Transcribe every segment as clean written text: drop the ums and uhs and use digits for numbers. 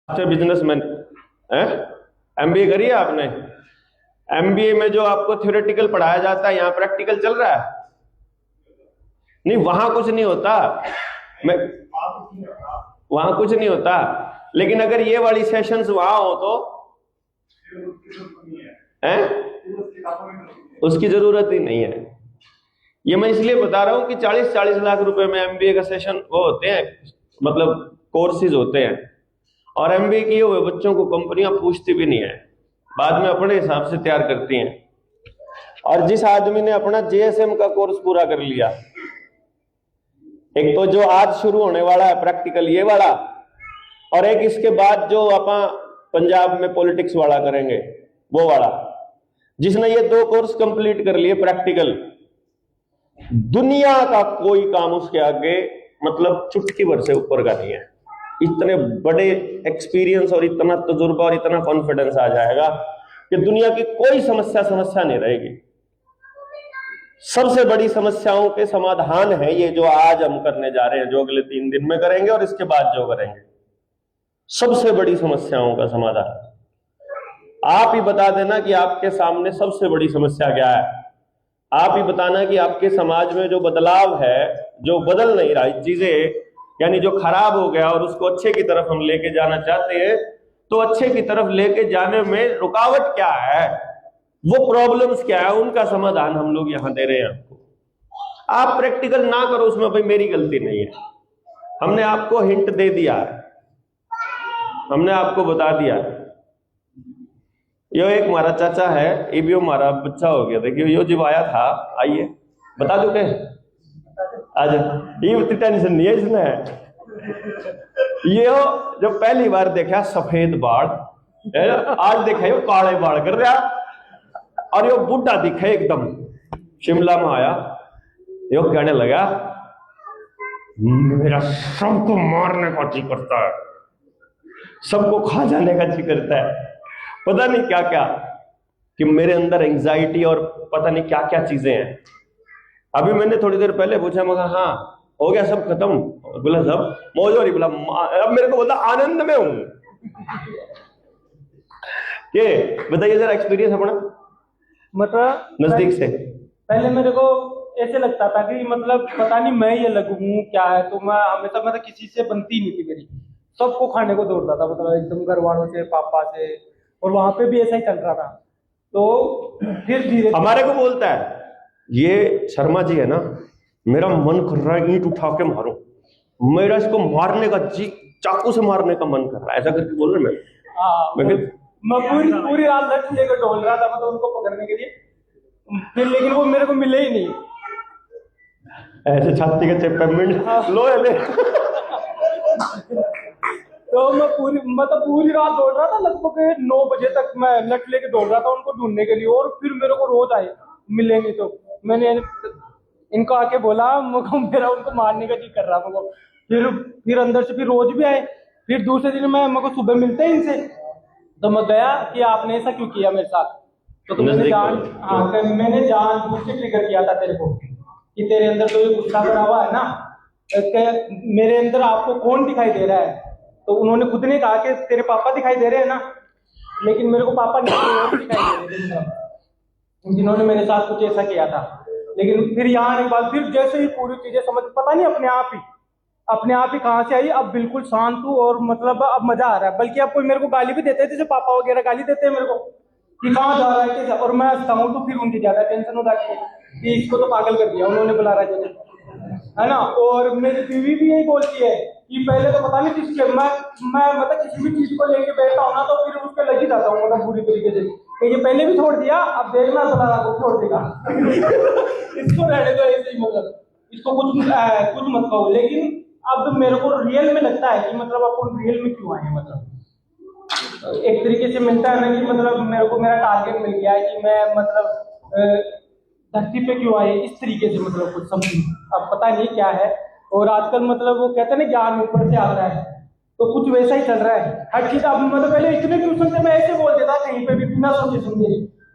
अच्छा बिजनेसमैन है। एमबीए करी है आपने? एमबीए में जो आपको थ्योरेटिकल पढ़ाया जाता है, यहाँ प्रैक्टिकल चल रहा है? नहीं, वहां कुछ नहीं होता। मैं वहां कुछ नहीं होता, लेकिन अगर ये वाली सेशंस वहां हो तो है, उसकी जरूरत ही नहीं है। ये मैं इसलिए बता रहा हूं कि 40-40 लाख रुपए में एमबीए का सेशन वो होते हैं, मतलब कोर्सेज होते हैं, और एमबीए किए हुए बच्चों को कंपनियां पूछती भी नहीं है, बाद में अपने हिसाब से तैयार करती हैं। और जिस आदमी ने अपना जेएसएम का कोर्स पूरा कर लिया, एक तो जो आज शुरू होने वाला है प्रैक्टिकल ये वाला, और एक इसके बाद जो अपन पंजाब में पॉलिटिक्स वाला करेंगे वो वाला, जिसने ये 2 कोर्स कंप्लीट कर लिए प्रैक्टिकल, दुनिया का कोई काम उसके आगे मतलब चुटकी भर से ऊपर का नहीं है। इतने बड़े एक्सपीरियंस और इतना तजुर्बा और इतना कॉन्फिडेंस आ जाएगा कि दुनिया की कोई समस्या नहीं रहेगी। सबसे बड़ी समस्याओं के समाधान है ये जो आज हम करने जा रहे हैं, जो अगले 3 दिन में करेंगे और इसके बाद जो करेंगे, सबसे बड़ी समस्याओं का समाधान। आप ही बता देना कि आपके सामने सबसे बड़ी समस्या क्या है। आप ही बताना कि आपके समाज में जो बदलाव है, जो बदल नहीं रहा, चीजें यानी जो खराब हो गया और उसको अच्छे की तरफ हम लेके जाना चाहते हैं, तो अच्छे की तरफ लेके जाने में रुकावट क्या है, वो प्रॉब्लम्स क्या है, उनका समाधान हम लोग यहां दे रहे हैं आपको। आप प्रैक्टिकल ना करो, उसमें भाई मेरी गलती नहीं है। हमने आपको हिंट दे दिया है, हमने आपको बता दिया। यो एक हमारा चाचा है, ये भी हमारा बच्चा हो गया, देखियो यो जब आया था, आइए बता दो क्या आज, ये उतनी टेंशन नहीं है इसमें। ये जब पहली बार देखा सफेद बाल, आज देखा यो काले बाल कर रहा, और यो बुढ़ा दिखा एकदम। शिमला में आया, यो कहने लगा मेरा सबको मारने का जी करता है, सबको खा जाने का जी करता है, पता नहीं क्या क्या, कि मेरे अंदर एंजाइटी और पता नहीं क्या क्या चीजें हैं। अभी मैंने थोड़ी देर पहले पूछा, मगर हाँ हो गया सब खत्म? बोला सब मौज हो रही। बोला अब मेरे को बोला आनंद में हूं। ये बताइए जरा एक्सपीरियंस अपना, मतलब नजदीक से। पहले मेरे को ऐसे लगता था कि मतलब पता नहीं मैं ये अलग हूँ क्या है, तो मैं हमेशा मतलब किसी से बनती नहीं थी मेरी, सबको खाने को दौड़ता था, मतलब एकदम घर वालों से, पापा से, और वहां पे भी ऐसा ही चल रहा था। तो फिर धीरे हमारे को बोलता है ये शर्मा जी है ना, मेरा मन कर रहा है ईंट उठा के मारो, मेरा इसको मारने का जी, चाकू से मारने का मन कर रहा है, ऐसा करके बोल रहे मैं पूरी रात लट लेकर ढोल रहा था मतलब उनको पकड़ने के लिए, फिर लेकिन वो मेरे को मिले ही नहीं। ऐसे छाती के चेप पे लो ले। तो मैं पूरी रात दौड़ रहा था, लगभग 9 बजे तक मैं लट लेके दौड़ रहा था उनको ढूंढने के लिए, और फिर मेरे को रोज आए मिले नहीं, तो मैंने इनको आके बोला मेरा उनको मारने का जी कर रहा मेरे को। फिर अंदर से फिर रोज भी आए, फिर दूसरे दिन मेरे को सुबह मिलते ही इनसे, तो मैं गया कि आपने ऐसा क्यों किया मेरे साथ, तो मैंने जानबूझ के ट्रिगर किया था तेरे को, कि तेरे अंदर तो ये गुस्सा भरा हुआ है ना, मेरे अंदर आपको कौन दिखाई दे रहा है? तो उन्होंने खुद ने कहा कि तेरे पापा दिखाई दे रहे हैं ना, लेकिन मेरे को पापा नहीं दिखाई दे रहे जिन्होंने मेरे साथ कुछ ऐसा किया था। लेकिन फिर यहाँ आने के बाद फिर जैसे ही पूरी चीजें समझ, पता नहीं अपने आप ही कहाँ से आई, अब बिल्कुल शांत हूँ, और मतलब अब मजा आ रहा है। बल्कि अब कोई मेरे को गाली भी देते हैं, जैसे पापा वगैरह गाली देते हैं मेरे को कि कहाँ जा रहा है कैसा, और मैं हंसता हूँ, तो फिर उनकी ज्यादा टेंशन हो जाती है कि इसको तो पागल कर दिया उन्होंने, बुला रहा है ना। और मेरी बीवी भी यही बोलती है कि पहले तो पता नहीं किसके मैं मतलब किसी भी चीज को लेके बैठता हूँ ना, तो फिर उसके लग ही जाता हूँ मतलब पूरी तरीके से, ये पहले भी छोड़ दिया, अब देखना बुला रहा को छोड़ देगा। इसको रहने दो ऐसे ही, मतलब इसको कुछ मत कहो। लेकिन अब मेरे को रियल में लगता है कि मतलब अपन रियल में क्यों आए, मतलब एक तरीके से मिलता है ना कि मतलब मेरे को मेरा टारगेट मिल गया है कि मैं मतलब धरती पे क्यों आए, इस तरीके से मतलब कुछ समझ अब पता नहीं क्या है। और आजकल मतलब वो कहते हैं ना ज्ञान ऊपर से आता है, तो कुछ वैसा ही चल रहा है हर चीज। अब मतलब पहले इतने क्वेश्चन थे मैं ऐसे बोल देता कहीं पे भी बिना सोचे समझे,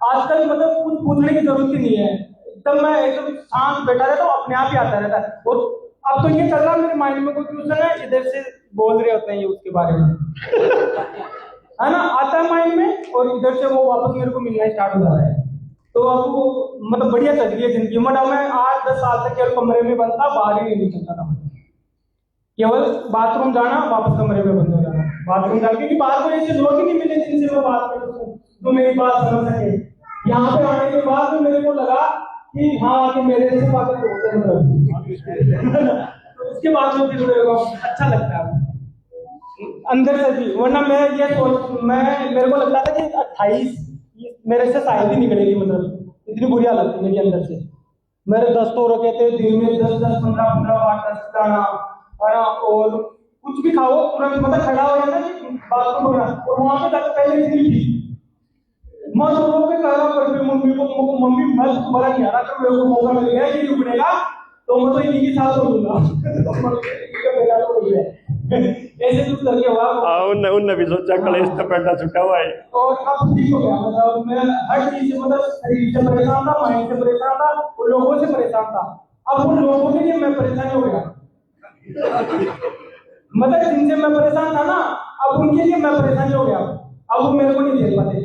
आजकल मतलब कुछ पूछने की जरूरत ही नहीं है, एकदम मैं एकदम शांत बैठा रहता हूँ, अपने आप ही आता रहता है। और अब तो ये चल रहा है मेरे माइंड में कोई क्वेश्चन है, इधर से बोल रहे होते हैं ये उसके बारे में। है ना, आता है माइंड में, और इधर से वो वापस मेरे को मिलना स्टार्ट हो जाता है। तो अब वो मतलब बढ़िया चल रही है जिंदगी। मतलब मैं 8-10 साल तक केवल कमरे में बंद था, बाहर ही नहीं निकल सकता था। केवल बाथरूम जाना, वापस कमरे में बंद हो जाना, बाथरूम जाना, क्योंकि बाहर कोई ऐसे लोग ही नहीं मिले जिनसे मैं बात कर सकूं तो मेरी बात समझ सके। यहाँ पे आने के बाद तो मेरे को लगा कि हाँ कि मेरे से बातें होते हैं तो उसके बाद में फिर अच्छा लगता है अंदर से भी। वरना मैं ये सोच मेरे को लगता था कि 28 मेरे से शायद ही निकलेगी, मतलब इतनी बुरी हालत थी मेरी अंदर से। मेरे 10 तो रखे थे दिन में, 10-10, 15-15 बार 10 खाना, और कुछ भी खाओ तुरंत मतलब खड़ा हो जाता है बाथरूम में, और वहां पे जाकर पहले दिन थी मैं लोगों पे कह रहा पर मम्मी को मम्मी मैं तुम्हारा नहीं आ रहा, तो मेरे को मौका मिल गया कि रुकनेगा तो मैं तो इन्हीं के साथ रहूंगा ऐसे कुछ करके हुआ। उनने भी सोचा कलेश तो पैदा छुटा हुआ है, और अब ठीक हो गया। मतलब मैं हर चीज से, मतलब शरीर से परेशान था, माइंड से परेशान था, और लोगों से परेशान था। अब उन लोगों के लिए मैं परेशान हो गया। मतलब जिनसे मैं परेशान था ना, अब उनके लिए मैं परेशान हो गया। अब वो मेरे को नहीं देख पाते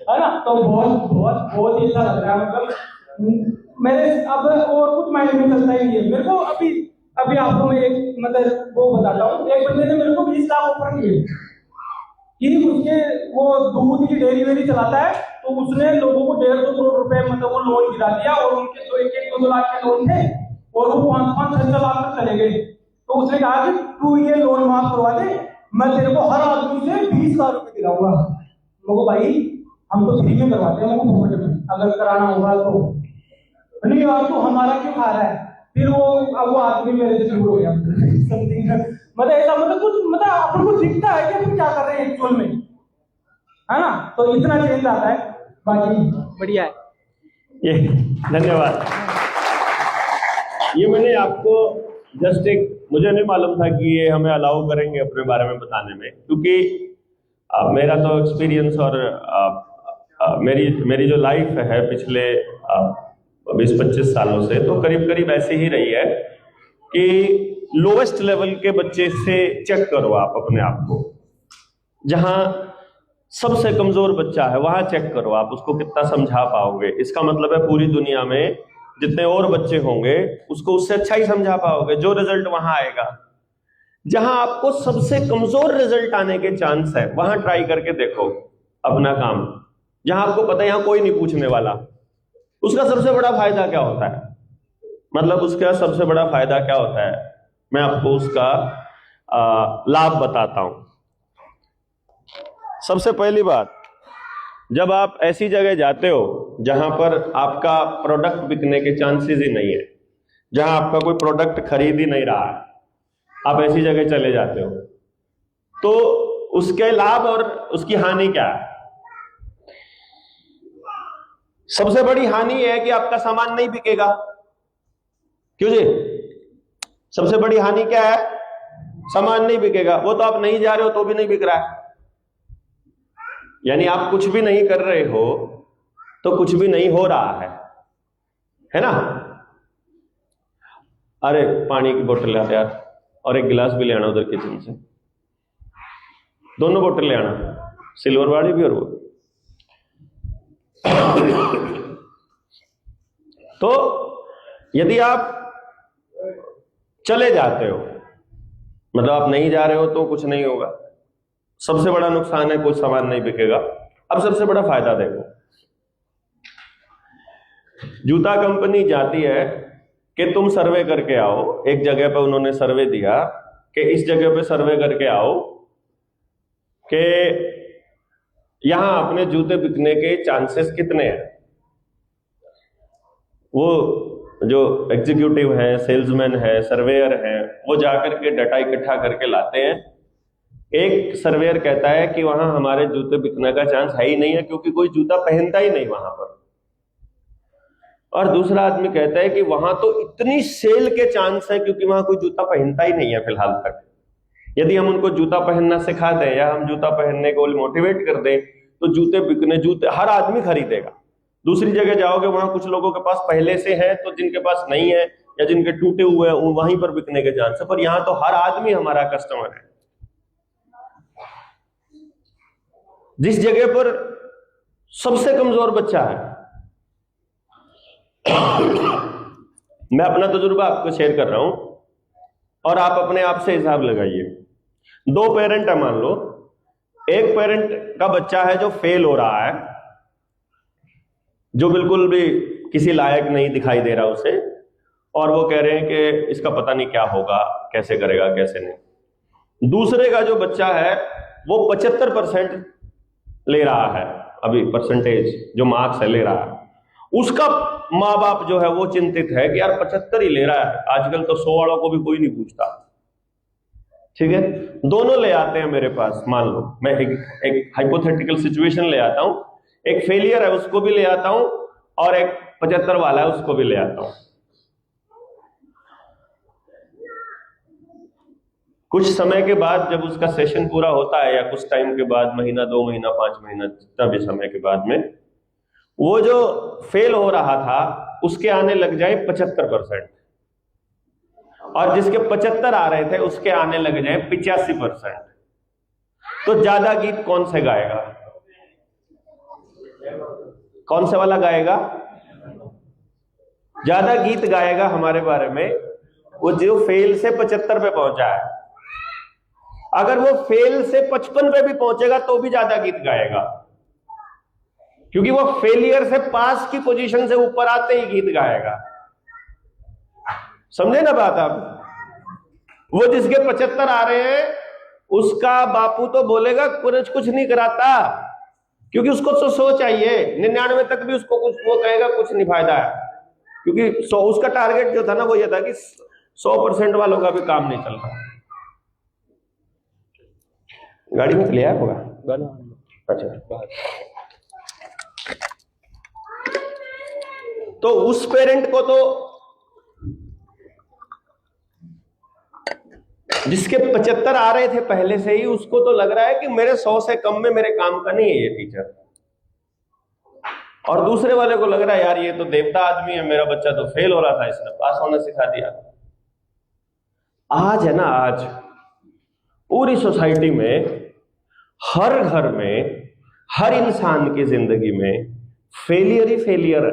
है ना। तो बहुत बहुत बहुत ही अच्छा लग रहा है। मतलब मेरे अब और कुछ माइंड में चलता ही नहीं है मेरे को। अभी आपको मैं एक मतलब वो बताता हूँ। एक बंदे ने मेरे को 20 लाख ऑफर किए कि उसके वो दूध की डेयरी वेरी चलाता है, तो उसने लोगों को 1.5 करोड़ रुपए मतलब वो लोन गिरा दिया, और उनके तो 1-2 लाख के लोन थे, और वो 5-6 लाख तक चले गए। तो उसने कहा कि तू ये लोन माफ करवा दे, मैं तेरे को हर आदमी से 20 लाख रुपए दिलाऊंगा। मैं भाई हम तो फ्री में करवाते हैं, अगर कराना होगा तो। नहीं यार तो हमारा क्यों खा रहा है। फिर वो आदमी मेरे से दूर हो गया मतलब ऐसा मतलब कुछ मतलब अपन को दिखता है कि अपन क्या कर रहे हैं एक्चुअल में, है ना। तो इतना चेंज आता है, बाकी बढ़िया है ये। धन्यवाद। ये मैंने आपको जस्ट मुझे नहीं मालूम था कि ये हमें अलाउ करेंगे अपने बारे में बताने में, क्योंकि मेरा तो एक्सपीरियंस और मेरी जो लाइफ है पिछले 20-25 सालों से तो करीब करीब ऐसे ही रही है कि लोवेस्ट लेवल के बच्चे से चेक करो आप अपने आप को। जहां सबसे कमजोर बच्चा है वहां चेक करो आप उसको कितना समझा पाओगे। इसका मतलब है पूरी दुनिया में जितने और बच्चे होंगे उसको उससे अच्छा ही समझा पाओगे। जो रिजल्ट वहां आएगा, जहां आपको सबसे कमजोर रिजल्ट आने के चांस है वहां ट्राई करके देखो अपना काम। जहां आपको पता है यहां कोई नहीं पूछने वाला, उसका सबसे बड़ा फायदा क्या होता है? मतलब उसका सबसे बड़ा फायदा क्या होता है, मैं आपको उसका लाभ बताता हूं। सबसे पहली बात, जब आप ऐसी जगह जाते हो जहां पर आपका प्रोडक्ट बिकने के चांसेस ही नहीं है, जहां आपका कोई प्रोडक्ट खरीद ही नहीं रहा है, आप ऐसी जगह चले जाते हो, तो उसके लाभ और उसकी हानि क्या है? सबसे बड़ी हानि है कि आपका सामान नहीं बिकेगा। क्यों जी? सबसे बड़ी हानि क्या है? सामान नहीं बिकेगा। वो तो आप नहीं जा रहे हो तो भी नहीं बिक रहा है, यानी आप कुछ भी नहीं कर रहे हो तो कुछ भी नहीं हो रहा है ना। अरे पानी की बोतल ले यार, और एक गिलास भी ले आना उधर किचन से, दोनों बोतल ले आना, सिल्वर वाली भी और वो। तो यदि आप चले जाते हो, मतलब आप नहीं जा रहे हो तो कुछ नहीं होगा। सबसे बड़ा नुकसान है कुछ सामान नहीं बिकेगा। अब सबसे बड़ा फायदा देखो, जूता कंपनी जाती है कि तुम सर्वे करके आओ। एक जगह पे उन्होंने सर्वे दिया कि इस जगह पे सर्वे करके आओ कि यहां अपने जूते बिकने के चांसेस कितने हैं। वो जो एग्जीक्यूटिव है, सेल्समैन है, सर्वेयर है, वो जाकर के डाटा इकट्ठा करके लाते हैं। एक सर्वेयर कहता है कि वहां हमारे जूते बिकने का चांस है ही नहीं है, क्योंकि कोई जूता पहनता ही नहीं वहां पर। और दूसरा आदमी कहता है कि वहां तो इतनी सेल के चांस है क्योंकि वहां कोई जूता पहनता ही नहीं है फिलहाल तक। यदि हम उनको जूता पहनना सिखा दें या हम जूता पहनने को मोटिवेट कर दें तो जूते बिकने, जूते हर आदमी खरीदेगा। दूसरी जगह जाओगे वहां कुछ लोगों के पास पहले से है, तो जिनके पास नहीं है या जिनके टूटे हुए हैं वहीं पर बिकने के चांस है। पर यहां तो हर आदमी हमारा कस्टमर है। जिस जगह पर सबसे कमजोर बच्चा है। मैं अपना तजुर्बा आपको शेयर कर रहा हूं और आप अपने आप से हिसाब लगाइए। 2 पेरेंट है मान लो, एक पेरेंट का बच्चा है जो फेल हो रहा है, जो बिल्कुल भी किसी लायक नहीं दिखाई दे रहा उसे, और वो कह रहे हैं कि इसका पता नहीं क्या होगा, कैसे करेगा कैसे नहीं। दूसरे का जो बच्चा है वो 75% ले रहा है, अभी परसेंटेज जो मार्क्स है ले रहा है, उसका माँ बाप जो है वो चिंतित है कि यार 75 ही ले रहा है, आजकल तो 100 वालों को भी कोई नहीं पूछता। ठीक है, दोनों ले आते हैं मेरे पास, मान लो मैं एक हाइपोथेटिकल सिचुएशन ले आता हूं, एक फेलियर है उसको भी ले आता हूं और एक 75 वाला है उसको भी ले आता हूं। कुछ समय के बाद जब उसका सेशन पूरा होता है, या कुछ टाइम के बाद, महीना 2 महीना 5 महीना जितना भी समय के बाद में, वो जो फेल हो रहा था उसके आने लग जाए 75%, और जिसके 75 आ रहे थे उसके आने लग जाए 85%। तो ज्यादा गीत कौन से गाएगा? कौन से वाला गाएगा? ज्यादा गीत गाएगा हमारे बारे में वो जो फेल से 75 पे पहुंचा है। अगर वो फेल से 55 पे भी पहुंचेगा तो भी ज्यादा गीत गाएगा, क्योंकि वो फेलियर से पास की पोजीशन से ऊपर आते ही गीत गाएगा। समझे ना बात आप? वो जिसके 75 आ रहे हैं उसका बापू तो बोलेगा कुछ नहीं कराता, क्योंकि उसको तो 100 चाहिए, 99 तक भी उसको कुछ, वो कहेगा कुछ नहीं फायदा है, क्योंकि 100 उसका टारगेट जो था ना वो ये था कि 100% वालों का भी काम नहीं चल रहा। गाड़ी में लिया होगा? अच्छा, तो उस पेरेंट को तो जिसके 75 आ रहे थे पहले से ही, उसको तो लग रहा है कि मेरे 100 से कम में मेरे काम का नहीं है ये टीचर, और दूसरे वाले को लग रहा है यार ये तो देवता आदमी है, मेरा बच्चा तो फेल हो रहा था, इसने पास होना सिखा दिया। आज है ना, आज पूरी सोसाइटी में, हर घर में, हर इंसान की जिंदगी में फेलियर ही फेलियर है।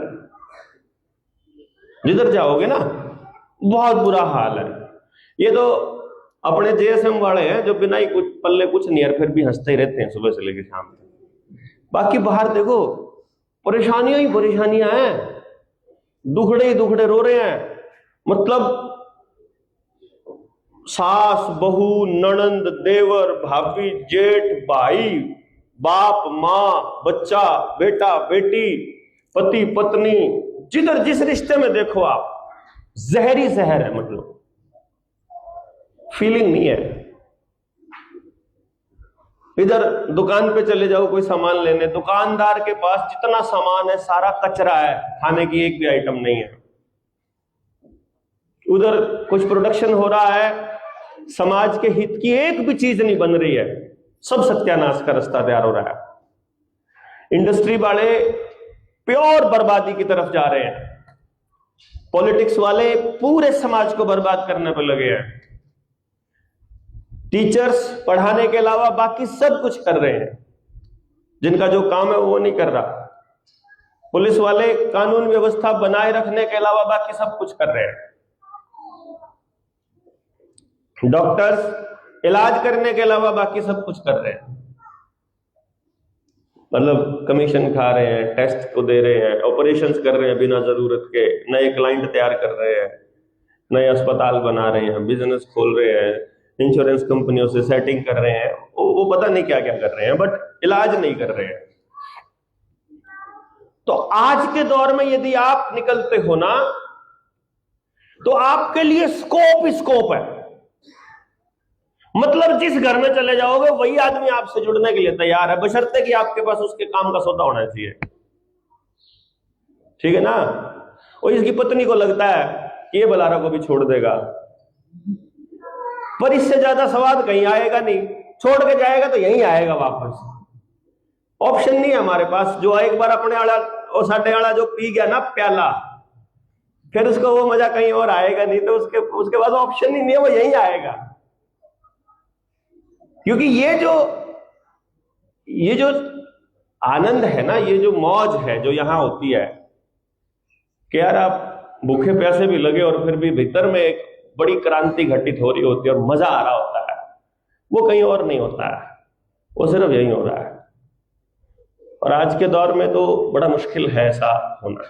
जिधर जाओगे ना बहुत बुरा हाल है। ये तो अपने जेएसएम वाले हैं जो बिना ही कुछ पल्ले कुछ नहीं है, फिर भी हंसते ही रहते हैं सुबह से लेकर शाम तक। बाकी बाहर देखो परेशानियां ही परेशानियां हैं, दुखड़े ही दुखड़े रो रहे हैं। मतलब सास बहू ननंद देवर भाभी जेठ भाई बाप माँ बच्चा बेटा बेटी पति पत्नी, जिधर जिस रिश्ते में देखो आप जहरी जहर है, मतलब फीलिंग नहीं है। इधर दुकान पे चले जाओ कोई सामान लेने, दुकानदार के पास जितना सामान है सारा कचरा है, खाने की एक भी आइटम नहीं है। उधर कुछ प्रोडक्शन हो रहा है, समाज के हित की एक भी चीज नहीं बन रही है, सब सत्यानाश का रास्ता तैयार हो रहा है। इंडस्ट्री वाले प्योर बर्बादी की तरफ जा रहे हैं, पॉलिटिक्स वाले पूरे समाज को बर्बाद करने पर लगे हैं, टीचर्स पढ़ाने के अलावा बाकी सब कुछ कर रहे हैं, जिनका जो काम है वो नहीं कर रहा, पुलिस वाले कानून व्यवस्था बनाए रखने के अलावा बाकी सब कुछ कर रहे हैं, डॉक्टर्स इलाज करने के अलावा बाकी सब कुछ कर रहे हैं, मतलब कमीशन खा रहे हैं, टेस्ट को दे रहे हैं, ऑपरेशंस कर रहे हैं बिना जरूरत के, नए क्लाइंट तैयार कर रहे हैं, नए अस्पताल बना रहे हैं, बिजनेस खोल रहे हैं, इंश्योरेंस कंपनियों से सेटिंग कर रहे हैं, वो पता नहीं क्या क्या कर रहे हैं, बट इलाज नहीं कर रहे हैं। तो आज के दौर में यदि आप निकलते हो ना तो आपके लिए स्कोप ही स्कोप है। मतलब जिस घर में चले जाओगे वही आदमी आपसे जुड़ने के लिए तैयार है, बशर्ते कि आपके पास उसके काम का सौदा होना चाहिए। ठीक है ना? और इसकी पत्नी को लगता है कि ये बलारा को भी छोड़ देगा, पर इससे ज्यादा स्वाद कहीं आएगा नहीं, छोड़ के जाएगा तो यहीं आएगा वापस। ऑप्शन नहीं है हमारे पास। जो एक बार अपने आला और साढ़े आला जो पी गया ना प्याला, फिर उसको वो मजा कहीं और आएगा नहीं, तो उसके पास ऑप्शन ही नहीं है, वो यहीं आएगा। क्योंकि ये जो ये जो आनंद है ना, ये जो मौज है जो यहां होती है कि यार आप भूखे प्यासे भी लगे और फिर भी भीतर में एक बड़ी क्रांति घटित हो रही होती है और मजा आ रहा होता है, वो कहीं और नहीं होता है, वो सिर्फ यही हो रहा है। और आज के दौर में तो बड़ा मुश्किल है ऐसा होना।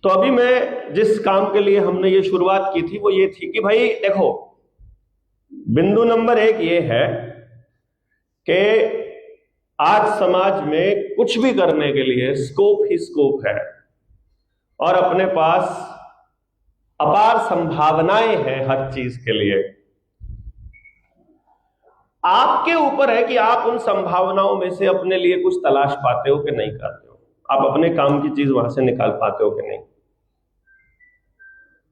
तो अभी मैं जिस काम के लिए हमने ये शुरुआत की थी वो ये थी कि भाई देखो, बिंदु नंबर 1 ये है कि आज समाज में कुछ भी करने के लिए स्कोप ही स्कोप है और अपने पास अपार संभावनाएं हैं हर चीज के लिए। आपके ऊपर है कि आप उन संभावनाओं में से अपने लिए कुछ तलाश पाते हो कि नहीं पाते हो, आप अपने काम की चीज वहां से निकाल पाते हो कि नहीं।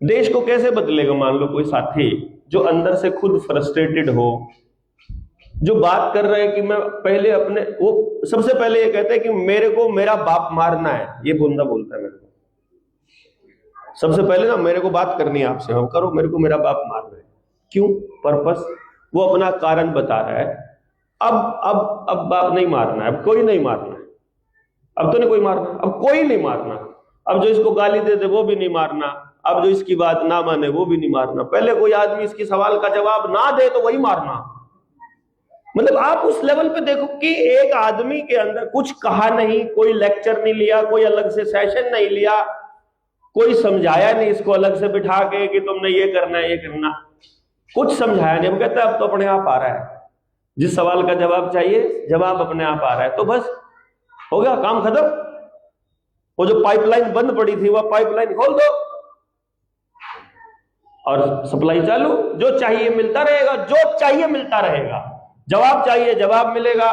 देश को कैसे बदलेगा? मान लो कोई साथी जो अंदर से खुद फ्रस्ट्रेटेड हो, जो बात कर रहे हैं कि मैं पहले अपने, वो सबसे पहले ये कहते हैं कि मेरे को मेरा बाप मारना है, ये बंदा बोलता है मेरे को सबसे पहले ना, मेरे को बात करनी है आपसे, हम करो, मेरे को मेरा बाप मारना है। क्यों? पर्पस, वो अपना कारण बता रहा है। अब बाप नहीं मारना है, अब कोई नहीं मारना है, अब तो नहीं कोई मारना, अब कोई नहीं मारना, अब जो इसको गाली दे दे वो भी नहीं मारना, अब जो इसकी बात ना माने वो भी नहीं मारना, पहले कोई आदमी इसकी सवाल का जवाब ना दे तो वही मारना। मतलब आप उस लेवल पे देखो कि एक आदमी के अंदर कुछ कहा नहीं, कोई लेक्चर नहीं लिया, कोई अलग से सेशन नहीं लिया, कोई समझाया नहीं इसको अलग से बिठा के कि तुमने ये करना है ये करना, कुछ समझाया नहीं। वो कहता है अब तो अपने आप आ रहा है, जिस सवाल का जवाब चाहिए जवाब अपने आप आ रहा है, तो बस हो गया, काम खत्म। वो जो पाइपलाइन बंद पड़ी थी वह पाइपलाइन खोल दो और सप्लाई चालू, जो चाहिए मिलता रहेगा, जो चाहिए मिलता रहेगा, जवाब चाहिए जवाब मिलेगा,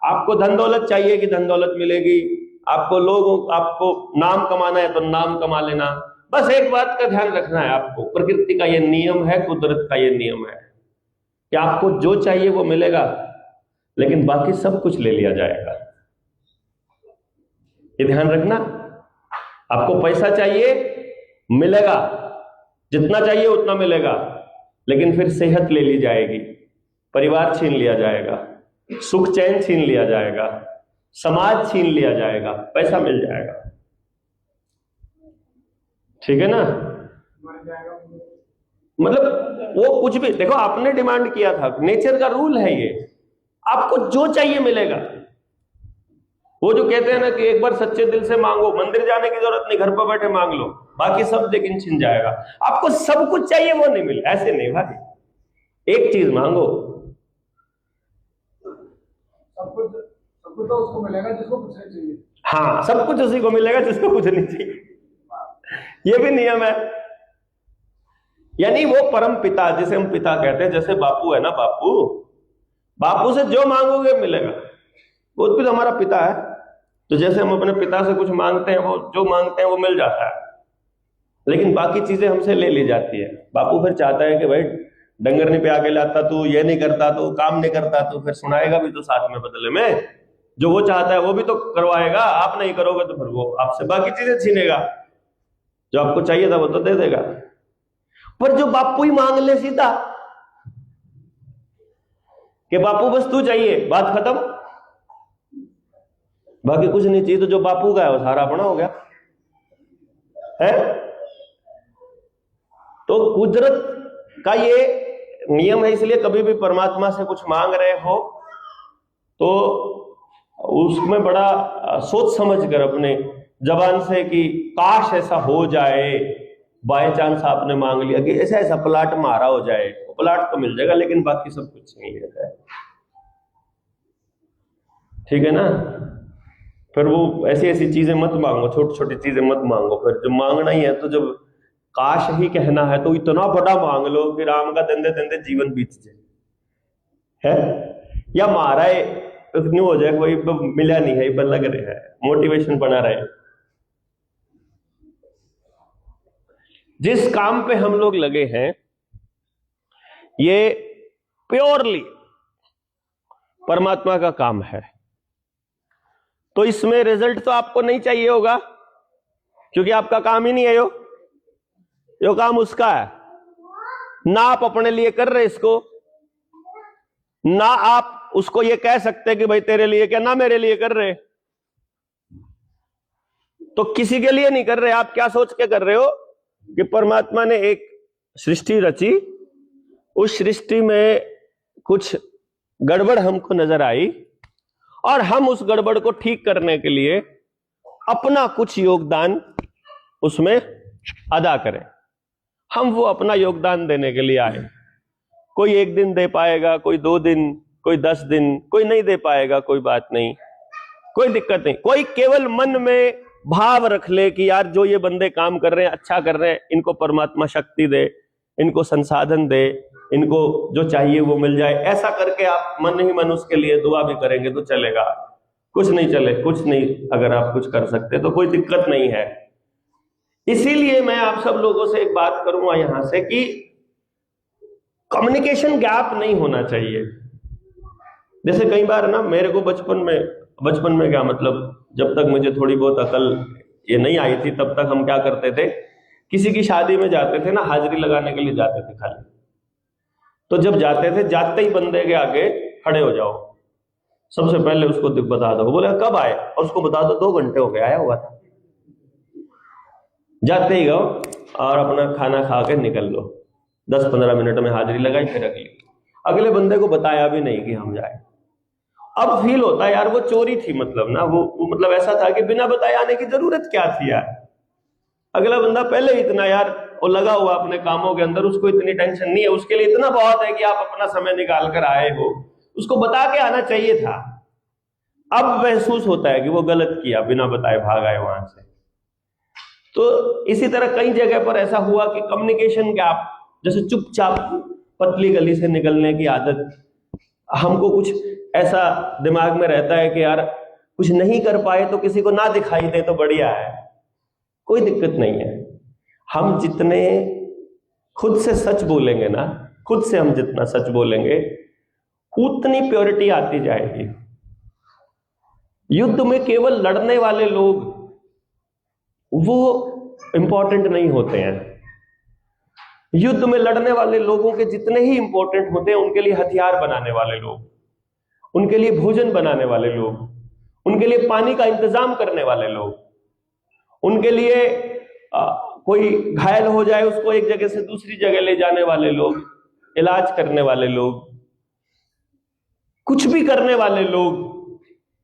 आपको धन दौलत चाहिए कि धन दौलत मिलेगी, आपको आपको नाम कमाना है तो नाम कमा लेना। बस एक बात का ध्यान रखना है आपको, प्रकृति का ये नियम है, कुदरत का ये नियम है कि आपको जो चाहिए वो मिलेगा, लेकिन बाकी सब कुछ ले लिया जाएगा। ये ध्यान रखना, आपको पैसा चाहिए मिलेगा, जितना चाहिए उतना मिलेगा, लेकिन फिर सेहत ले ली जाएगी, परिवार छीन लिया जाएगा, सुख चैन छीन लिया जाएगा, समाज छीन लिया जाएगा, पैसा मिल जाएगा। ठीक है ना? मतलब वो कुछ भी देखो, आपने डिमांड किया था, नेचर का रूल है ये, आपको जो चाहिए मिलेगा। वो जो कहते हैं ना कि एक बार सच्चे दिल से मांगो, मंदिर जाने की जरूरत नहीं, घर पर बैठे मांग लो, बाकी सब लेकिन छिन जाएगा। आपको सब कुछ चाहिए वो नहीं मिले, ऐसे नहीं भाई, एक चीज मांगो, सब कुछ तो उसको मिलेगा जिसको कुछ नहीं चाहिए। हाँ, सब कुछ उसी को मिलेगा जिसको कुछ नहीं चाहिए, ये भी नियम है। यानी वो परम पिता, जिसे हम पिता कहते हैं, जैसे बापू है ना, बापू से जो मांगोगे मिलेगा, वो भी तो हमारा पिता है। तो जैसे हम अपने पिता से कुछ मांगते हैं, वो जो मांगते हैं वो मिल जाता है, लेकिन बाकी चीजें हमसे ले ली जाती है। बापू फिर चाहता है कि भाई डंगर नहीं पे आके लाता, तू ये नहीं करता, तो काम नहीं करता, तो फिर सुनाएगा भी तो साथ में बदले में, जो वो चाहता है वो भी तो करवाएगा। आप नहीं करोगे तो फिर वो आपसे बाकी चीजें छीनेगा, जो आपको चाहिए था वो तो दे देगा। पर जो बापू ही मांग ले सीधा कि बापू बस तू चाहिए, बात खत्म, बाकी कुछ नहीं चाहिए, तो जो बापू का है वो सारा अपना हो गया है। तो कुदरत का ये नियम है, इसलिए कभी भी परमात्मा से कुछ मांग रहे हो तो उसमें बड़ा सोच समझ कर अपने जबान से कि काश ऐसा हो जाए, बाय चांस आपने मांग लिया कि ऐसा ऐसा प्लाट मारा हो जाए, वो प्लाट तो मिल जाएगा, लेकिन बाकी सब कुछ नहीं मिल जाए। ठीक है ना? फिर वो ऐसी ऐसी चीजें मत मांगो, छोटी छोटी चीजें मत मांगो। फिर जब मांगना ही है तो जब काश ही कहना है तो इतना बड़ा मांग लो कि राम का दंदे दंदे जीवन बीत जाए है, या मारा है इतनी हो जाए कोई मिला नहीं है, बल लग रहा है, मोटिवेशन बना रहे। जिस काम पे हम लोग लगे हैं ये प्योरली परमात्मा का काम है, तो इसमें रिजल्ट तो आपको नहीं चाहिए होगा, क्योंकि आपका काम ही नहीं है यो काम उसका है। ना आप अपने लिए कर रहे इसको, ना आप उसको ये कह सकते कि भाई तेरे लिए क्या ना मेरे लिए कर रहे, तो किसी के लिए नहीं कर रहे। आप क्या सोच के कर रहे हो कि परमात्मा ने एक सृष्टि रची, उस सृष्टि में कुछ गड़बड़ हमको नजर आई और हम उस गड़बड़ को ठीक करने के लिए अपना कुछ योगदान उसमें अदा करें। हम वो अपना योगदान देने के लिए आए। कोई 1 दिन दे पाएगा, कोई 2 दिन, कोई 10 दिन, कोई नहीं दे पाएगा, कोई बात नहीं, कोई दिक्कत नहीं। कोई केवल मन में भाव रख ले कि यार जो ये बंदे काम कर रहे हैं, अच्छा कर रहे हैं, इनको परमात्मा शक्ति दे, इनको संसाधन दे, इनको जो चाहिए वो मिल जाए। ऐसा करके आप मन ही मन उसके लिए दुआ भी करेंगे तो चलेगा। कुछ नहीं चले, कुछ नहीं, अगर आप कुछ कर सकते तो कोई दिक्कत नहीं है। इसीलिए मैं आप सब लोगों से एक बात करूंगा यहां से कि कम्युनिकेशन गैप नहीं होना चाहिए। जैसे कई बार ना मेरे को बचपन में क्या मतलब, जब तक मुझे थोड़ी बहुत अकल ये नहीं आई थी तब तक हम क्या करते थे, किसी की शादी में जाते थे ना, हाजिरी लगाने के लिए जाते थे खाली। तो जब जाते थे, जाते ही बंदे के आगे खड़े हो जाओ, सबसे पहले उसको बता दो। बोले कब आए, और उसको बता दो 2 घंटे हो गए, आया हुआ था। जाते ही जाओ और अपना खाना खा के निकल लो। 10-15 मिनट में हाजिरी लगाई, फिर अगले बंदे को बताया भी नहीं कि हम जाए। अब फील होता है यार वो चोरी थी, मतलब ना वो मतलब ऐसा था कि बिना बताए आने की जरूरत क्या थी यार। अगला बंदा पहले इतना यार वो लगा हुआ अपने कामों के अंदर, उसको इतनी टेंशन नहीं है, उसके लिए इतना बहुत है कि आप अपना समय निकाल कर आए हो, उसको बता के आना चाहिए था। अब महसूस होता है कि वो गलत किया, बिना बताए भाग आए वहां से। तो इसी तरह कई जगह पर ऐसा हुआ कि कम्युनिकेशन गैप, जैसे चुपचाप पतली गली से निकलने की आदत, हमको कुछ ऐसा दिमाग में रहता है कि यार कुछ नहीं कर पाए तो किसी को ना दिखाई दे तो बढ़िया है, कोई दिक्कत नहीं है। हम जितने खुद से सच बोलेंगे ना, खुद से हम जितना सच बोलेंगे उतनी प्योरिटी आती जाएगी। युद्ध में केवल लड़ने वाले लोग वो इंपॉर्टेंट नहीं होते हैं। युद्ध में लड़ने वाले लोगों के जितने ही इंपॉर्टेंट होते हैं, उनके लिए हथियार बनाने वाले लोग, उनके लिए भोजन बनाने वाले लोग, उनके लिए पानी का इंतजाम करने वाले लोग, उनके लिए कोई घायल हो जाए उसको एक जगह से दूसरी जगह ले जाने वाले लोग, इलाज करने वाले लोग, कुछ भी करने वाले लोग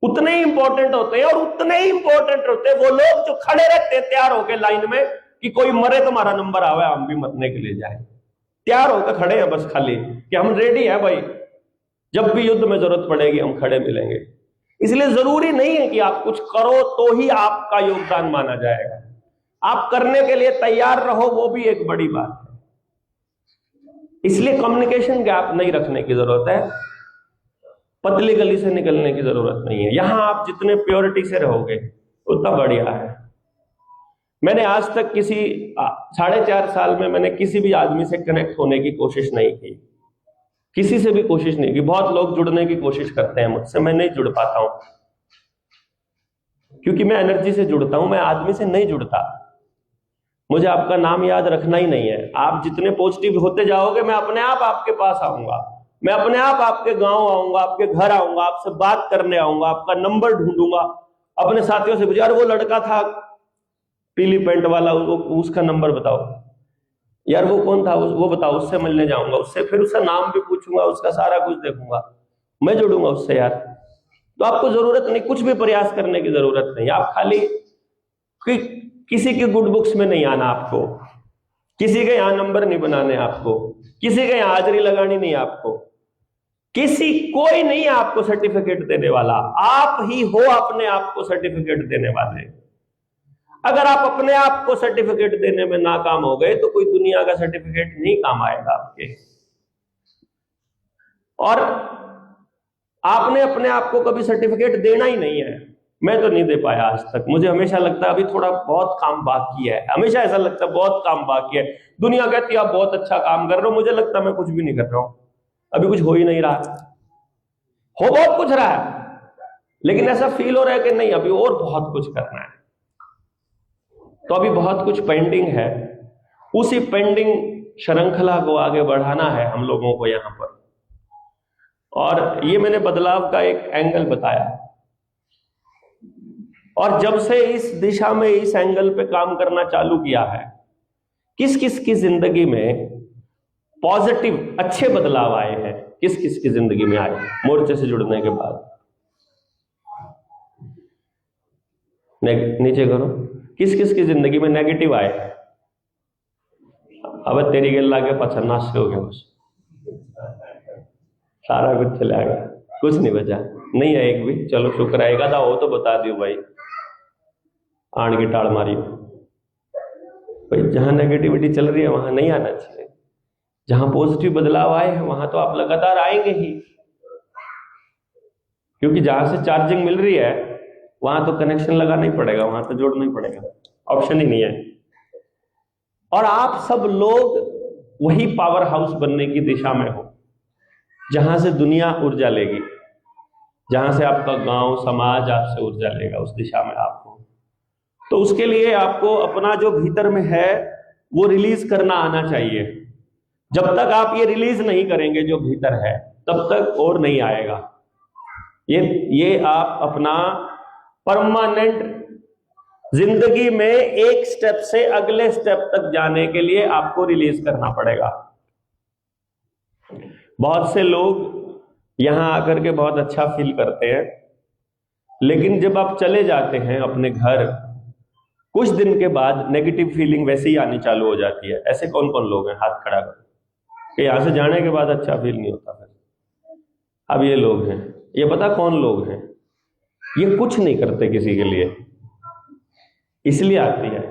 उतने ही इंपॉर्टेंट होते हैं। और उतने ही इंपॉर्टेंट होते हैं वो लोग जो खड़े रहते हैं तैयार होकर लाइन में कि कोई मरे तो हमारा नंबर आवे, हम भी मरने के लिए जाए। तैयार होकर खड़े हैं बस खाली कि हम रेडी हैं भाई, जब भी युद्ध में जरूरत पड़ेगी हम खड़े मिलेंगे। इसलिए जरूरी नहीं है कि आप कुछ करो तो ही आपका योगदान माना जाएगा। आप करने के लिए तैयार रहो, वो भी एक बड़ी बात है। इसलिए कम्युनिकेशन गैप नहीं रखने की जरूरत है, पतली गली से निकलने की जरूरत नहीं है। यहां आप जितने प्योरिटी से रहोगे उतना बढ़िया है। मैंने आज तक 4.5 साल में मैंने किसी भी आदमी से कनेक्ट होने की कोशिश नहीं की, किसी से भी कोशिश नहीं की। बहुत लोग जुड़ने की कोशिश करते हैं मुझसे, मैं नहीं जुड़ पाता हूं क्योंकि मैं एनर्जी से जुड़ता हूं, मैं आदमी से नहीं जुड़ता। मुझे आपका नाम याद रखना ही नहीं है। आप जितने पॉजिटिव होते जाओगे मैं अपने आप आपके पास आऊंगा, मैं अपने आप आपके गांव आऊंगा, आपके घर आऊंगा, आपसे बात करने आऊंगा, आपका नंबर ढूंढूंगा, अपने साथियों से पूछूं यार वो लड़का था पीली पेंट वाला, उसका नंबर बताओ यार, वो कौन था, वो बताओ, उससे मिलने जाऊंगा, उससे फिर उसका नाम भी पूछूंगा, उसका सारा कुछ देखूंगा, मैं जुड़ूंगा उससे यार। तो आपको जरूरत नहीं, कुछ भी प्रयास करने की जरूरत नहीं। आप खाली किसी की गुड बुक्स में नहीं आना, आपको किसी के यहां नंबर नहीं बनाने, आपको किसी के यहां हाजिरी लगानी नहीं, आपको कोई नहीं है आपको सर्टिफिकेट देने वाला, आप ही हो अपने आप को सर्टिफिकेट देने वाले। अगर आप अपने आप को सर्टिफिकेट देने में नाकाम हो गए तो कोई दुनिया का सर्टिफिकेट नहीं काम आएगा आपके। और आपने अपने आप को कभी सर्टिफिकेट देना ही नहीं है। मैं तो नहीं दे पाया आज तक। मुझे हमेशा लगता है अभी थोड़ा बहुत काम बाकी है, हमेशा ऐसा लगता है बहुत काम बाकी है। दुनिया कहती है आप बहुत अच्छा काम कर रहे हो, मुझे लगता है मैं कुछ भी नहीं कर रहा हूं, अभी कुछ हो ही नहीं रहा। हो बहुत कुछ रहा है लेकिन ऐसा फील हो रहा है कि नहीं अभी और बहुत कुछ करना है। तो अभी बहुत कुछ पेंडिंग है, उसी पेंडिंग श्रृंखला को आगे बढ़ाना है हम लोगों को। यहां पर और ये मैंने बदलाव का एक एंगल बताया, और जब से इस दिशा में इस एंगल पे काम करना चालू किया है, किस किस की जिंदगी में पॉजिटिव अच्छे बदलाव आए हैं, किस किस की जिंदगी में आए मोर्चे से जुड़ने के बाद? नीचे करो, किस किस की जिंदगी में नेगेटिव आए? अब तेरी गल्ला के पछन्ना से हो गया, बस सारा कुछ चला गया, कुछ नहीं बचा, नहीं है एक भी। चलो शुक्र आएगा था वो तो बता दियो भाई, आण की टाल मारी भाई। जहां नेगेटिविटी चल रही है वहां नहीं आना चाहिए, जहां पॉजिटिव बदलाव आए हैं वहां तो आप लगातार आएंगे ही, क्योंकि जहां से चार्जिंग मिल रही है वहां तो कनेक्शन लगाना ही पड़ेगा, वहां तो जोड़ना ही पड़ेगा, ऑप्शन ही नहीं है। और आप सब लोग वही पावर हाउस बनने की दिशा में हो, जहां से दुनिया ऊर्जा लेगी, जहां से आपका गांव समाज आपसे ऊर्जा लेगा, उस दिशा में आप हो। तो उसके लिए आपको अपना जो भीतर में है वो रिलीज करना आना चाहिए। जब तक आप ये रिलीज नहीं करेंगे जो भीतर है, तब तक और नहीं आएगा। ये आप अपना परमानेंट जिंदगी में एक स्टेप से अगले स्टेप तक जाने के लिए आपको रिलीज करना पड़ेगा। बहुत से लोग यहां आकर के बहुत अच्छा फील करते हैं, लेकिन जब आप चले जाते हैं अपने घर, कुछ दिन के बाद नेगेटिव फीलिंग वैसे ही आनी चालू हो जाती है। ऐसे कौन कौन लोग हैं? हाथ खड़ा करो कि यहां से जाने के बाद अच्छा फील नहीं होता फिर। अब ये लोग हैं, ये पता कौन लोग हैं? ये कुछ नहीं करते किसी के लिए, इसलिए आती है।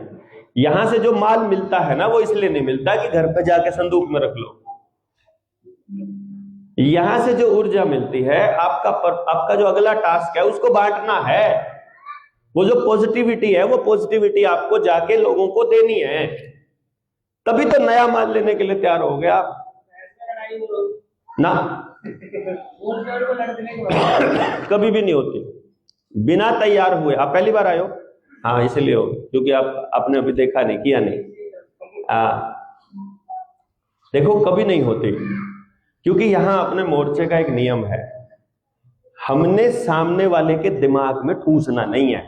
यहां से जो माल मिलता है ना, वो इसलिए नहीं मिलता कि घर पे जाके संदूक में रख लो। यहां से जो ऊर्जा मिलती है, आपका जो अगला टास्क है उसको बांटना है। वो जो पॉजिटिविटी है, वो पॉजिटिविटी आपको जाके लोगों को देनी है, तभी तो नया माल लेने के लिए तैयार हो गया ना। कभी भी नहीं होती बिना तैयार हुए। आप पहली बार आए हो? हाँ, इसलिए हो, क्योंकि आपने अभी देखा नहीं, किया नहीं। देखो, कभी नहीं होती, क्योंकि यहां अपने मोर्चे का एक नियम है, हमने सामने वाले के दिमाग में ठूसना नहीं है,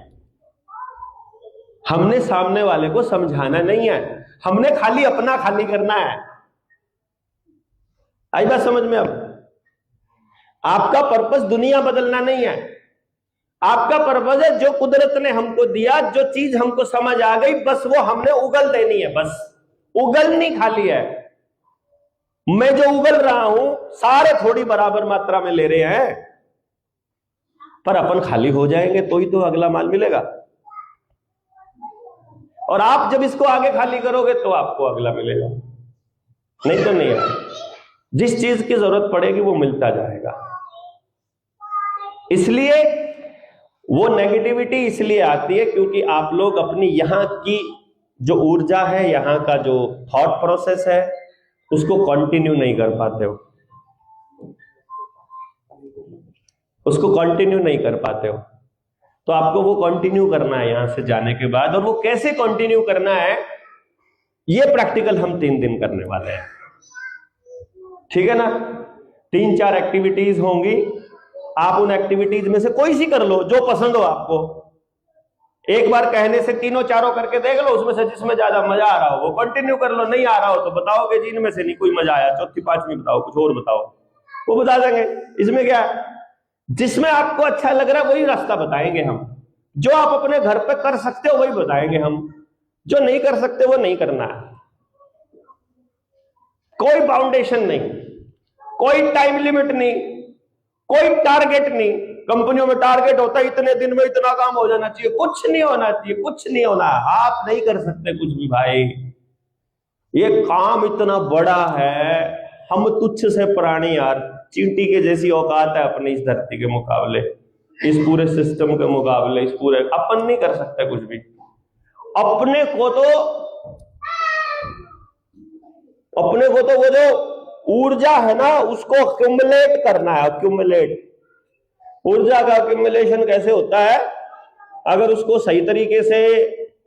हमने सामने वाले को समझाना नहीं है, हमने खाली अपना खाली करना है। आई बात समझ में? अब आपका पर्पस दुनिया बदलना नहीं है, आपका पर्पस है जो कुदरत ने हमको दिया, जो चीज हमको समझ आ गई, बस वो हमने उगल देनी है। बस उगलनी खाली है। मैं जो उगल रहा हूं सारे थोड़ी बराबर मात्रा में ले रहे हैं, पर अपन खाली हो जाएंगे तो ही तो अगला माल मिलेगा। और आप जब इसको आगे खाली करोगे तो आपको अगला मिलेगा, नहीं तो नहीं है। जिस चीज की जरूरत पड़ेगी वो मिलता जाएगा। इसलिए वो नेगेटिविटी इसलिए आती है क्योंकि आप लोग अपनी यहां की जो ऊर्जा है, यहां का जो थॉट प्रोसेस है, उसको कंटिन्यू नहीं कर पाते हो, उसको कंटिन्यू नहीं कर पाते हो। तो आपको वो कंटिन्यू करना है यहां से जाने के बाद। और वो कैसे कंटिन्यू करना है, ये प्रैक्टिकल हम 3 दिन करने वाले हैं, ठीक है ना। 3-4 एक्टिविटीज होंगी, आप उन एक्टिविटीज में से कोई सी कर लो जो पसंद हो आपको। एक बार कहने से 3-4 करके देख लो, उसमें से जिसमें ज्यादा मजा आ रहा हो वो कंटिन्यू कर लो, नहीं आ रहा हो तो बताओगे जी इनमें से नहीं कोई मजा आया, चौथी पांचवी बताओ, कुछ और बताओ, वो बता देंगे। इसमें क्या है, जिसमें आपको अच्छा लग रहा है वही रास्ता बताएंगे हम। जो आप अपने घर पे कर सकते हो वही बताएंगे हम, जो नहीं कर सकते वो नहीं करना है। कोई बाउंडेशन नहीं, कोई टाइम लिमिट नहीं, कोई टारगेट नहीं। कंपनियों में टारगेट होता है इतने दिन में इतना काम हो जाना चाहिए, कुछ नहीं होना चाहिए, कुछ नहीं होना। आप नहीं कर सकते कुछ भी भाई, ये काम इतना बड़ा है, हम तुच्छ से प्राणी यार, चींटी के जैसी औकात है अपनी इस धरती के मुकाबले, इस पूरे सिस्टम के मुकाबले, इस पूरे अपन नहीं कर सकते कुछ भी। अपने को तो वो जो ऊर्जा है ना उसको एक्यूमुलेट करना है। एक्यूमुलेट, ऊर्जा का एक्यूमुलेशन कैसे होता है, अगर उसको सही तरीके से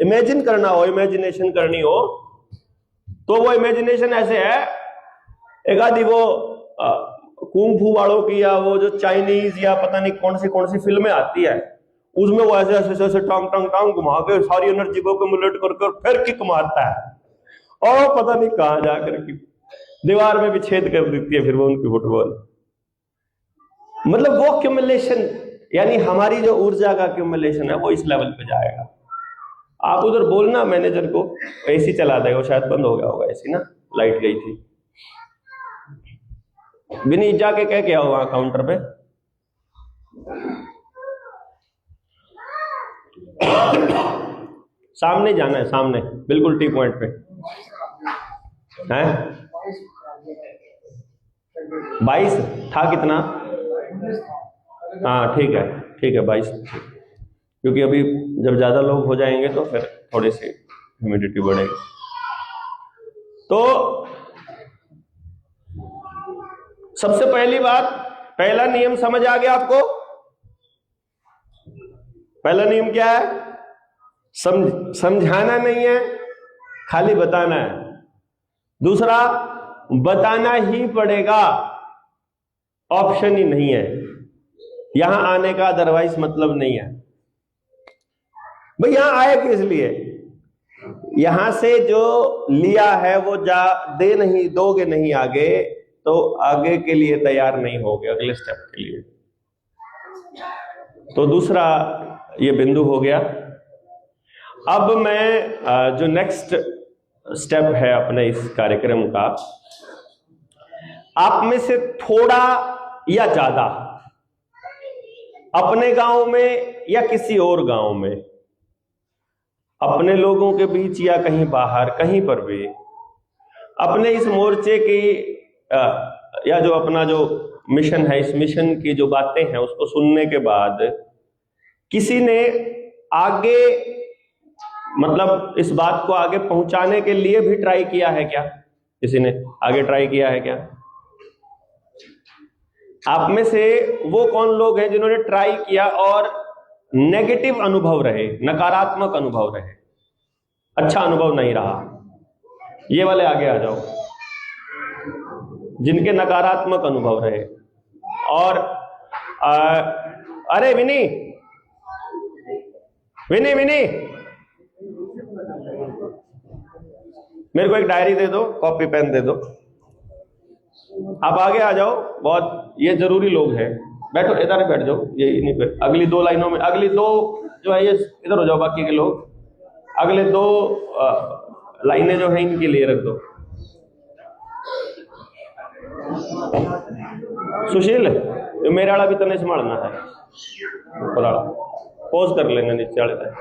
इमेजिन करना हो, इमेजिनेशन करनी हो, तो वो इमेजिनेशन ऐसे है, एक आदि वो कुंग फू वालों की या वो जो चाइनीज या पता नहीं कौन सी फिल्में आती है, उसमें वो ऐसे ऐसे ऐसे टांग टांग टांग घुमा के सारी एनर्जी को एक्युमुलेट करके फिर किक मारता है और पता नहीं कहां जाकर के दीवार में भी छेद कर देती है फिर वो उनकी फुटबॉल। मतलब वो एक्युमुलेशन, यानी हमारी जो ऊर्जा का एक्युमुलेशन है वो इस लेवल पे जाएगा। आप उधर बोलना मैनेजर को एसी चला देगा, शायद बंद हो गया होगा एसी ना, लाइट गई थी। विनीत जाके कह के आओ वहां काउंटर पे। सामने जाना है, सामने बिल्कुल टी पॉइंट पे है। 22 था कितना? हाँ ठीक है 22, क्योंकि अभी जब ज्यादा लोग हो जाएंगे तो फिर थोड़ी सी ह्यूमिडिटी बढ़ेगी। तो सबसे पहली बात, पहला नियम समझ आ गया आपको? पहला नियम क्या है? समझाना नहीं है, खाली बताना है। दूसरा, बताना ही पड़ेगा, ऑप्शन ही नहीं है, यहां आने का अदरवाइज मतलब नहीं है। भाई यहां आए किस लिए? यहां से जो लिया है वो दे नहीं दोगे नहीं आगे, तो आगे के लिए तैयार नहीं होगे, अगले स्टेप के लिए। तो दूसरा ये बिंदु हो गया। अब मैं जो नेक्स्ट स्टेप है अपने इस कार्यक्रम का, आप में से थोड़ा या ज्यादा अपने गांव में या किसी और गांव में, अपने लोगों के बीच या कहीं बाहर, कहीं पर भी अपने इस मोर्चे की या जो अपना जो मिशन है, इस मिशन की जो बातें हैं उसको सुनने के बाद किसी ने आगे, मतलब इस बात को आगे पहुंचाने के लिए भी ट्राई किया है क्या? किसी ने आगे ट्राई किया है क्या? आप में से वो कौन लोग हैं जिन्होंने ट्राई किया और नेगेटिव अनुभव रहे, नकारात्मक अनुभव रहे, अच्छा अनुभव नहीं रहा? ये वाले आगे आ जाओ, जिनके नकारात्मक अनुभव रहे। और अरे विनी विनी विनी, मेरे को एक डायरी दे दो, कॉपी पेन दे दो। आप आगे आ जाओ, बहुत ये जरूरी लोग हैं। बैठो, इधर ही बैठ जाओ, ये नहीं पे अगली 2 लाइनों में, अगली 2 जो है ये इधर हो जाओ, बाकी के लोग अगले 2 लाइनें जो हैं इनके लिए रख दो। सुशील, ये मेरे वाला भी तने संभालना है, पॉज कर लेना नीचे वाले तक।